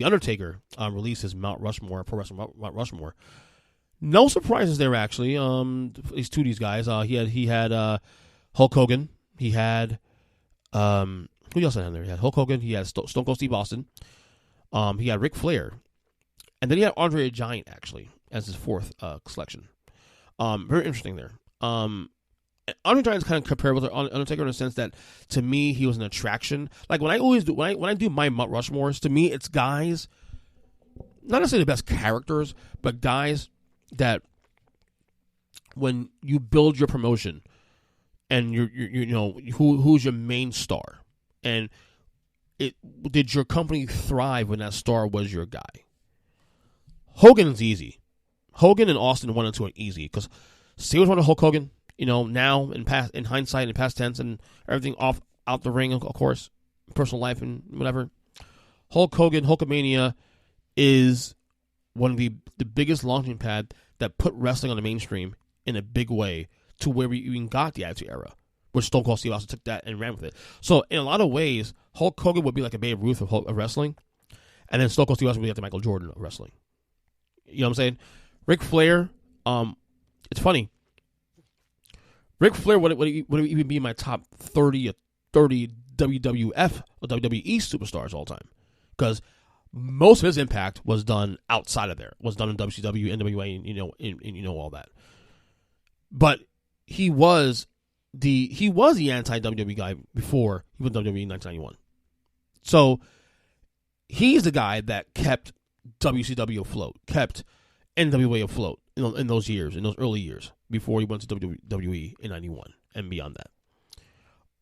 the Undertaker released his Mount Rushmore, Pro Wrestling Mount Rushmore. No surprises there, actually. These guys. He had Hulk Hogan. He had who else had there? He had Hulk Hogan. He had Stone Cold Steve Austin. He had Ric Flair, and then he had Andre the Giant actually as his fourth selection. Very interesting there. Andre the Giant is kind of comparable to Undertaker in the sense that to me he was an attraction. Like when I do my Mount Rushmores, to me it's guys, not necessarily the best characters, but guys that when you build your promotion and you know who's your main star, and did your company thrive when that star was your guy? Hogan is easy. Hogan and Austin 1 and 2 are easy because Steve was one of Hulk Hogan. You know, now in hindsight and past tense and everything out the ring, of course, personal life and whatever. Hulk Hogan, Hulkamania is one of the biggest launching pad that put wrestling on the mainstream in a big way to where we even got the Attitude Era, which Stone Cold Steve Austin took that and ran with it. So in a lot of ways, Hulk Hogan would be like a Babe Ruth of wrestling, and then Stone Cold Steve Austin would be like the Michael Jordan of wrestling. You know what I'm saying? Ric Flair, it's funny. Ric Flair would even be in my top 30 or 30 WWF or WWE superstars all time, because most of his impact was done outside of there. Was done in WCW, NWA, and all that. But he was the anti-WWE guy before he went to WWE in 1991. So he's the guy that kept WCW afloat, kept NWA afloat in those years, in those early years before he went to WWE in 91 and beyond that.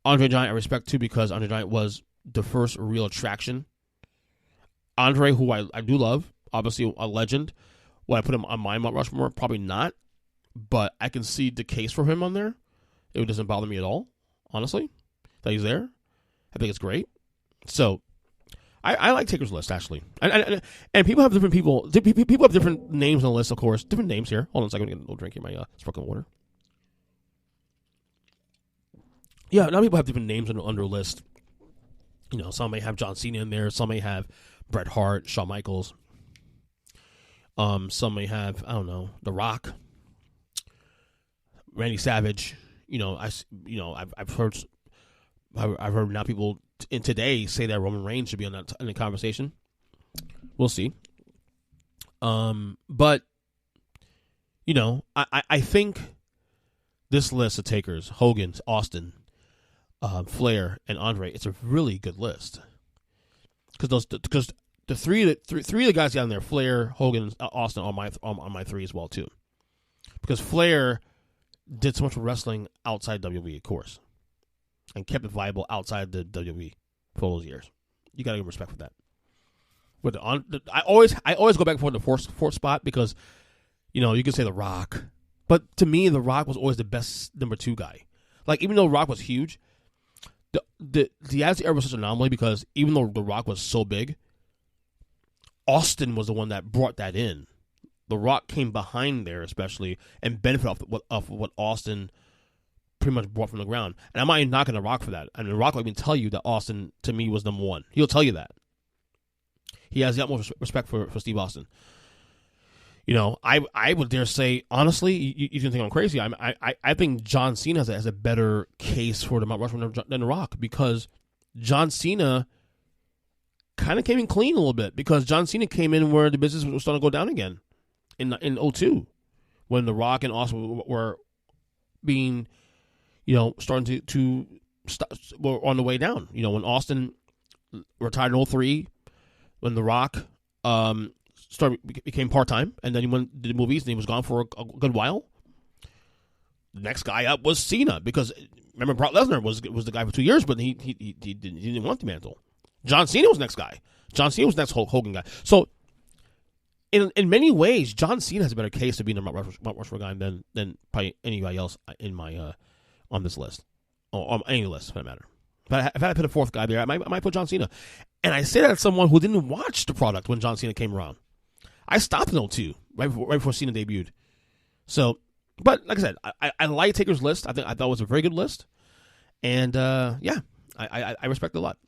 Andre Giant I respect too, because Andre Giant was the first real attraction. Andre, who I do love, obviously a legend. Would I put him on my Mount Rushmore? Probably not, but I can see the case for him on there. It doesn't bother me at all, honestly, that he's there. I think it's great. So I like Taker's list, actually. And people have different people. People have different names on the list, of course. Different names here. Hold on a second. I'm going to get a little drink in my sparkling water. Yeah, now people have different names under a list. You know, some may have John Cena in there. Some may have Bret Hart, Shawn Michaels. Some may have, I don't know, The Rock, Randy Savage. I've heard now people in today say that Roman Reigns should be in the conversation. We'll see. But I think this list of takers, Hogan, Austin, Flair, and Andre, it's a really good list. Because the three of the guys down there, Flair, Hogan, Austin, are on my three as well too. Because Flair did so much wrestling outside WWE, of course, and kept it viable outside the WWE for those years. You got to give respect for that. I always go back for the fourth spot because, you can say The Rock, but to me, The Rock was always the best number 2 guy. Like, even though Rock was huge, the Attitude Era was such an anomaly because even though The Rock was so big, Austin was the one that brought that in. The Rock came behind there, especially, and benefited off what Austin pretty much brought from the ground. And I'm not even knocking The Rock for that. I mean, The Rock will even tell you that Austin, to me, was number 1. He'll tell you that. He has the utmost respect for Steve Austin. I would dare say, honestly, you can think I'm crazy. I think John Cena has a better case for the Mount Rushmore than The Rock, because John Cena kind of came in clean a little bit, because John Cena came in where the business was starting to go down again in 2002, when The Rock and Austin were being, starting to were on the way down. When Austin retired in 2003, when The Rock became part-time, and then he went to the movies, and he was gone for a good while. The next guy up was Cena, because remember, Brock Lesnar was the guy for 2 years, but he didn't want the mantle. John Cena was the next guy. John Cena was the next Hulk Hogan guy. So in many ways, John Cena has a better case to be the Mount Rushmore guy than probably anybody else in my on this list, or on any list for that matter. If I had to put a fourth guy there, I might put John Cena. And I say that as someone who didn't watch the product when John Cena came around. I stopped in 2002, right before Cena debuted. So, but like I said, I like Taker's list. I thought it was a very good list. And, I respect it a lot.